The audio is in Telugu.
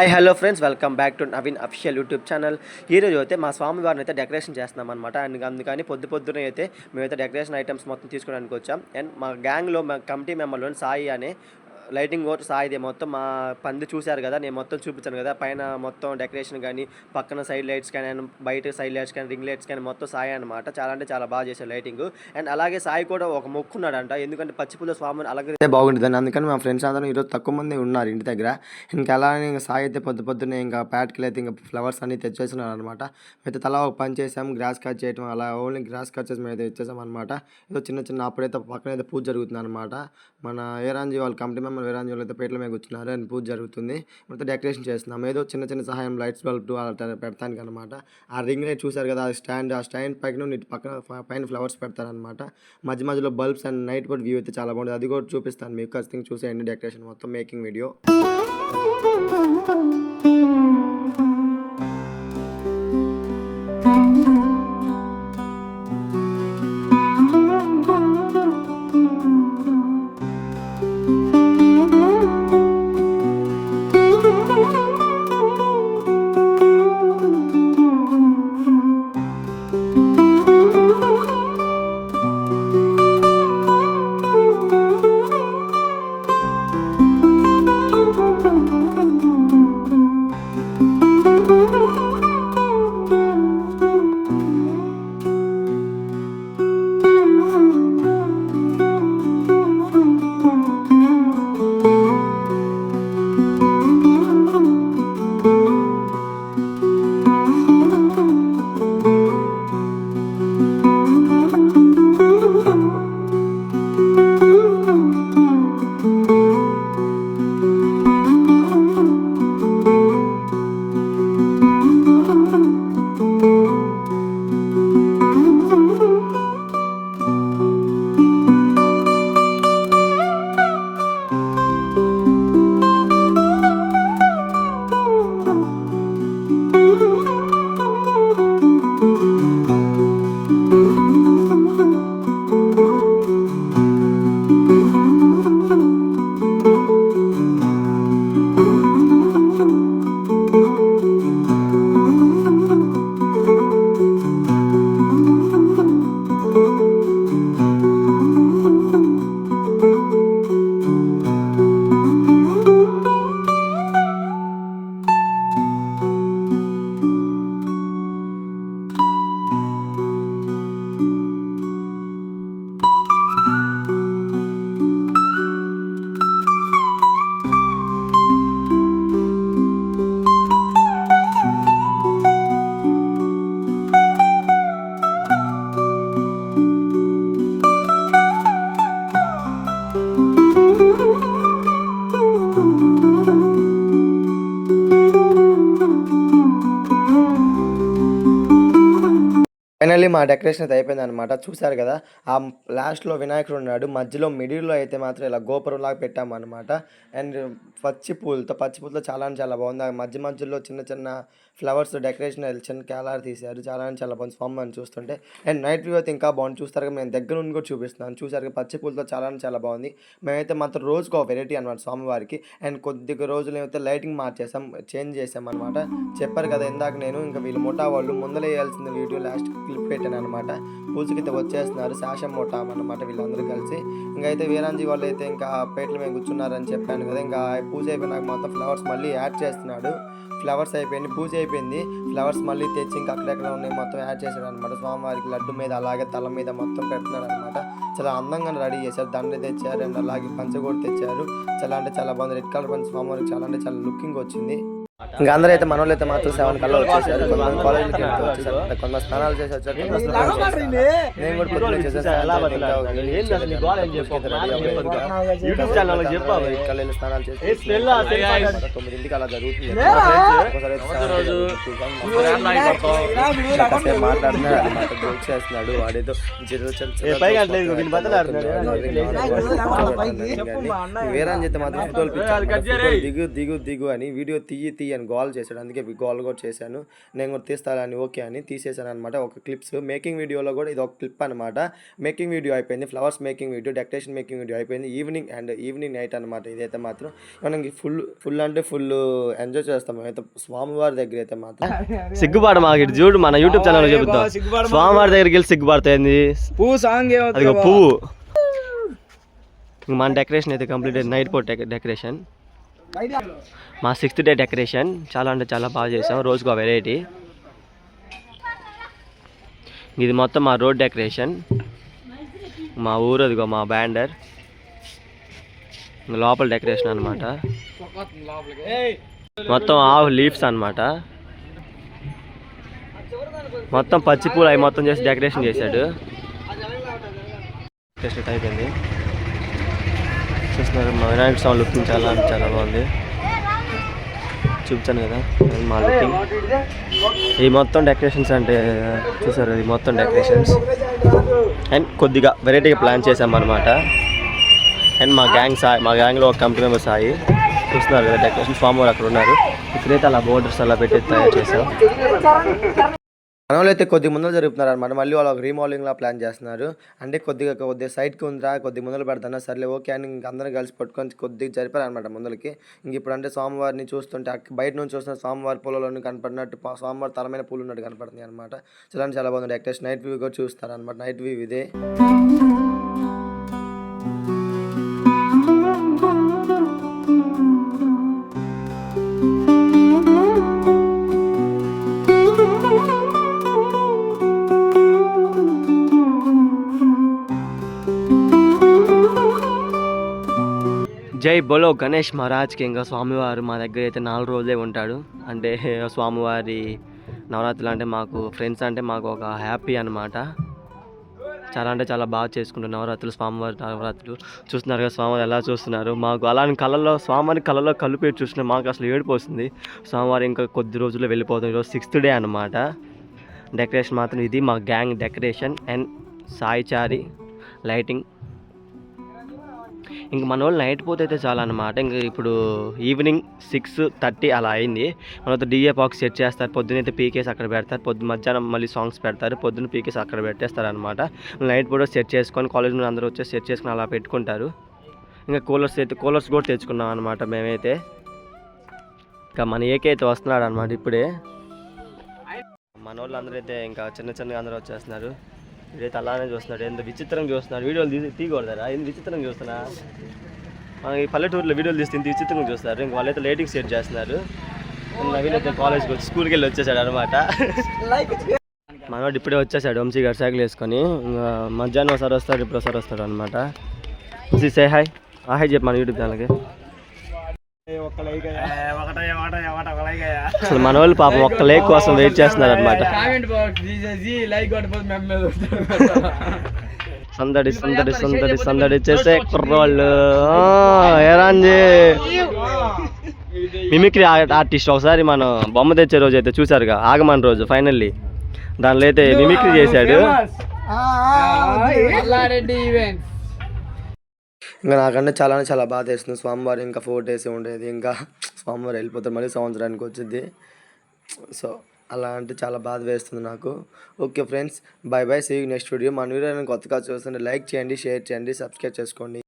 Hi hello friends, welcome back to Naveen official YouTube channel. ఈరోజు అయితే మా స్వామివారిని అయితే డెకరేషన్ చేస్తున్నాం అనమాట. అండ్ అందుకని పొద్దునే అయితే మేమైతే డెకరేషన్ ఐటమ్స్ మొత్తం తీసుకోవడానికి వచ్చాం. అండ్ మా గ్యాంగ్లో మా కమిటీ మెంబర్లో సాయి అనే లైటింగ్ వర్క్ సాయిదే. మొత్తం మా పంది చూశారు కదా, నేను మొత్తం చూపించాను కదా. పైన మొత్తం డెకరేషన్ కానీ, పక్కన సైడ్ లైట్స్ కానీ, అండ్ బయట సైడ్ లైట్స్ కానీ, రింగ్ లైట్స్ కానీ మొత్తం సాయి అనమాట. చాలా అంటే చాలా బాగా చేశారు లైటింగ్. అండ్ అలాగే సాయి కూడా ఒక మొక్కున్నాడంట, ఎందుకంటే పచ్చిపుల్ల స్వామిని అలాగే బాగుంటుంది. అందుకని మా ఫ్రెండ్స్ అందరం ఈరోజు తక్కువ మంది ఉన్నారు ఇంటి దగ్గర. ఇంకా అలానే ఇంకా సాయి అయితే పొద్దున్నే ఇంకా ప్యాట్కి అయితే ఇంకా ఫ్లవర్స్ అన్ని తెచ్చేస్తున్నారు అనమాట. అయితే తలా ఒక పని చేసాం, గ్రాస్ కట్ చేయడం. అలా ఓన్లీ గ్రాస్ కట్ చేసి మేము అయితే ఇచ్చేసాం అనమాట. ఏదో చిన్న అప్పుడైతే పక్కన అయితే పూజ జరుగుతుంది అనమాట. మన ఏరాంజీ వాళ్ళ కమిటీ మెంబర్ వేరాంజీ వాళ్ళు అయితే పేట్ల మీద కూర్చున్నారు అండ్ పూజ జరుగుతుంది. మొత్తం డెకరేషన్ చేస్తున్నాం. ఏదో చిన్న సహాయం లైట్స్ బల్బ్ అలా పెడతానికి అనమాట. ఆ రింగ్ లైట్ చూసారు కదా, ఆ స్టాండ్ పైన పక్కన పైన ఫ్లవర్స్ పెడతారనమాట. మధ్యలో bulbs and night board view అయితే చాలా బాగుంటుంది. అది కూడా చూపిస్తాను మీకు. ఖచ్చితంగా చూసేయండి డెకరేషన్ మొత్తం మేకింగ్ వీడియో. ఫైనల్లీ మా డెకరేషన్ అయితే అయిపోయింది అనమాట. చూసారు కదా, ఆ లాస్ట్లో వినాయకుడు ఉన్నాడు, మధ్యలో మిడిల్లో అయితే మాత్రం ఇలా గోపురంలాగా పెట్టామన్నమాట. అండ్ పచ్చి పూలతో చాలా బాగుంది. ఆ మధ్యలో చిన్న ఫ్లవర్స్ డెకరేషన్ చిన్న క్యాలర్ తీశారు. చాలా బాగుంది స్వామి అని చూస్తుంటే. అండ్ నైట్ వ్యూ అయితే ఇంకా బాగుంది. చూస్తారు కదా, మేము దగ్గర నుండి కూడా చూపిస్తున్నాను. చూసారు పచ్చి పూలతో చాలా బాగుంది. మేమైతే మాత్రం రోజుకు ఒక వెరైటీ అనమాట స్వామివారికి. అండ్ కొద్దిగా రోజులు అయితే లైటింగ్ చేంజ్ చేసాం అనమాట. చెప్పారు కదా ఇందాక నేను, ఇంకా వీళ్ళు ముఠా వాళ్ళు ముందర వేయాల్సిన వీడియో లాస్ట్ క్లిప్ పెట్టాను అనమాట. పూజకైతే వచ్చేస్తున్నారు శాషం ముఠా అనమాట వీళ్ళందరూ కలిసి. ఇంకా అయితే వీరాంజీ వాళ్ళు అయితే ఇంకా పేట్ల మీద కూర్చున్నారని చెప్పాను కదా. ఇంకా పూజ అయిపోయినాక మొత్తం ఫ్లవర్స్ మళ్ళీ యాడ్ చేస్తున్నాడు. ఫ్లవర్స్ అయిపోయింది, పూజ అయిపోయింది. ఫ్లవర్స్ మళ్ళీ తెచ్చి ఇంకా అక్కడెక్కడ ఉన్నాయి మొత్తం యాడ్ చేశాడు అనమాట. స్వామివారికి లడ్డు మీద అలాగే తల మీద మొత్తం పెడుతున్నాడు అనమాట. చాలా అందంగా రెడీ చేశారు. దండ తెచ్చారు అండ్ అలాగే పంచగోడు తెచ్చారు. చాలా బాగుంది. రెడ్ కలర్ పంచ స్వామివారికి చాలా లుకింగ్ వచ్చింది. ఇంకా అందరూ అయితే మనోళ్ళు అయితే మాత్రం 7 కల్లా వచ్చేసారు. కొంతమంది కాలేజీకి వచ్చేసారు, కొంతమంది స్నానాలు చేసి వచ్చారు. నేను కూడా పొద్దున్న వచ్చేసాను. స్నానాలు చేసి $9 అలా జరుగుతుంది. మాట్లాడుతున్నాడు అనమాట, జోక్ చేస్తున్నాడు. వాడేదో వేరే అని చెప్తే మాత్రం దిగు అని వీడియో తీయి అని గోల్ చేశాడు, అందుకే గోల్ కూడా చేశాను. నేను కూడా తీస్తానని ఓకే అని తీసేసాను అనమాట ఒక క్లిప్స్. మేకింగ్ వీడియోలో కూడా ఇది ఒక క్లిప్ అనమాట. మేకింగ్ వీడియో అయిపోయింది, flowers making video, decoration making video అయిపోయింది. ఈవినింగ్ నైట్ అనమాట ఇదైతే మాత్రం. మనకి ఫుల్ అంటే ఫుల్ ఎంజాయ్ చేస్తాం అయితే స్వామివారి దగ్గర అయితే మాత్రం. సిగ్గుపాటు మాకు ఇటు చూడు, మన యూట్యూబ్ ఛానల్ చెబుతాం. స్వామివారి దగ్గరికి వెళ్ళి సిగ్గుపడుతుంది. పువ్వు సాంగ్, అదిగో పువ్వు. మన డెకరేషన్ అయితే కంప్లీట్ అయింది. నైట్ పూట డెకరేషన్, మా 6th డే డెకరేషన్ చాలా అంటే చాలా బాగా చేసాం. రోజుకు ఒక వెరైటీ. ఇది మొత్తం మా రోడ్ డెకరేషన్, మా ఊరు, అదిగో మా బ్యాండర్. లోపల డెకరేషన్ అనమాట, మొత్తం ఆవు లీవ్స్ అనమాట. మొత్తం పచ్చి పూలు అవి మొత్తం చేసి డెకరేషన్ చేశాడు. డెకరేషన్ అయిపోయింది. చూస్తున్నారు మా వినాయక స్వామి లుకింగ్ చాలా చాలా బాగుంది. చూపించాను కదా మా లుకింగ్. ఈ మొత్తం డెకరేషన్స్ అంటే చూసారు, ఇది మొత్తం డెకరేషన్స్ అండ్ కొద్దిగా వెరైటీగా ప్లాన్ చేసామన్నమాట. అండ్ మా గ్యాంగ్లో ఒక కమిటీ మెంబర్ సాయి. చూస్తున్నారు కదా డెకరేషన్, స్వామివారు అక్కడ ఉన్నారు. ఇక్కడైతే అలా బోర్డర్స్ అలా పెట్టి తయారు చేసాం. మనోళ్ళు అయితే కొద్ది ముందర జరుపుతున్నారు అనమాట. మళ్ళీ వాళ్ళు ఒక రీమోడలింగ్లా ప్లాన్ చేస్తున్నారు. అంటే కొద్దిగా సైడ్కి ఉందిరా, కొద్ది ముందర పెడతాను, సర్లే ఓకే అని ఇంక అందరూ కలిసి పట్టుకొని కొద్దిగా జరిపారు అనమాట ముందరికి. ఇంక ఇప్పుడు అంటే స్వామివారిని చూస్తుంటే బయట నుంచి చూస్తున్న స్వామివారి పూలలోని కనపడినట్టు స్వామివారి తలమైన పూలు ఉన్నట్టు కనపడుతుంది అనమాట. చాలా బాగుంది డెకరేషన్. నైట్ వ్యూ కూడా చూస్తారు అనమాట. నైట్ వ్యూ ఇదే. జై బోలో గణేష్ మహారాజ్కి. ఇంకా స్వామివారు మా దగ్గర అయితే 4 రోజులే ఉంటాడు. అంటే స్వామివారి నవరాత్రులు అంటే మాకు ఫ్రెండ్స్ అంటే మాకు ఒక హ్యాపీ అనమాట. చాలా అంటే చాలా బాగా చేసుకుంటారు నవరాత్రులు, స్వామివారి నవరాత్రులు. చూస్తున్నారు కదా స్వామివారు ఎలా చూస్తున్నారు. మాకు అలాంటి స్వామివారి కళ్ళలో కలిపి చూస్తున్నారు. మాకు అసలు ఏడుపు వస్తుంది. స్వామివారు ఇంకా కొద్ది రోజుల్లో వెళ్ళిపోతుంది. ఈరోజు 6th డే అనమాట. డెకరేషన్ మాత్రం ఇది మా గ్యాంగ్ డెకరేషన్ అండ్ సాయిచారి లైటింగ్. ఇంక మన వాళ్ళు నైట్ పోతే అయితే చాలా అనమాట. ఇంక ఇప్పుడు ఈవినింగ్ 6:30 అలా అయింది. మన డిజే బాక్స్ సెట్ చేస్తారు. పొద్దునైతే పీకేసి అక్కడ పెడతారు. మధ్యాహ్నం మళ్ళీ సాంగ్స్ పెడతారు. పొద్దున్న పీకేసి అక్కడ పెట్టేస్తారు అనమాట. నైట్ కూడా సెట్ చేసుకొని కాలేజ్ నుండి అందరూ వచ్చి సెట్ చేసుకొని అలా పెట్టుకుంటారు. ఇంకా కూలర్స్ కూడా తెచ్చుకున్నాం అనమాట మేమైతే. ఇంకా మన ఏకైతే వస్తున్నాడు అనమాట ఇప్పుడే. మన వాళ్ళు అందరూ అయితే ఇంకా చిన్నగా అందరూ వచ్చేస్తున్నారు. ఇదైతే అలానే చూస్తున్నాడు. ఎంత విచిత్రంగా చూస్తున్నాడు. వీడియోలు తీయకూడదా? ఎంత విచిత్రంగా చూస్తున్నా. ఈ పల్లెటూరులో వీడియోలు తీస్తే ఇంత విచిత్రంగా చూస్తారు. ఇంక వాళ్ళైతే లైటింగ్ సెట్ చేస్తున్నారు. నవీనైతే కాలేజ్కి వచ్చి స్కూల్కి వెళ్ళి వచ్చేసాడు అనమాట. మనవాడు ఇప్పుడే వచ్చేసాడు. వంశీ గారు సైకిల్ వేసుకొని. ఇంకా మధ్యాహ్నం ఒకసారి వస్తాడు, ఇప్పుడు ఒకసారి వస్తాడు అనమాట. సే హాయ్ చెప్పు మన యూట్యూబ్ ఛానల్కి. అసలు మన వాళ్ళు పాపం ఒక్క లైక్ కోసం వెయిట్ చేస్తున్నారు అనమాట. సందడి చేసే కుర్రోళ్ళు. మిమిక్రీ ఆర్టిస్ట్ ఒకసారి మనం బొమ్మ తెచ్చే రోజు అయితే చూసారుగా, ఆగమని రోజు ఫైనల్లీ దానిలో అయితే మిమిక్రీ చేశాడు. ఇంకా నాకంటే చాలా బాధ వేస్తుంది. స్వామివారు ఇంకా 4 days ఉండేది. ఇంకా స్వామివారు వెళ్ళిపోతారు, మళ్ళీ సంవత్సరానికి వచ్చింది. సో అలా అంటే చాలా బాధ వేస్తుంది నాకు. Okay friends, bye see you next video. మన వీడియో కొత్తగా చూస్తుంటే లైక్ చేయండి, షేర్ చేయండి, సబ్స్క్రైబ్ చేసుకోండి.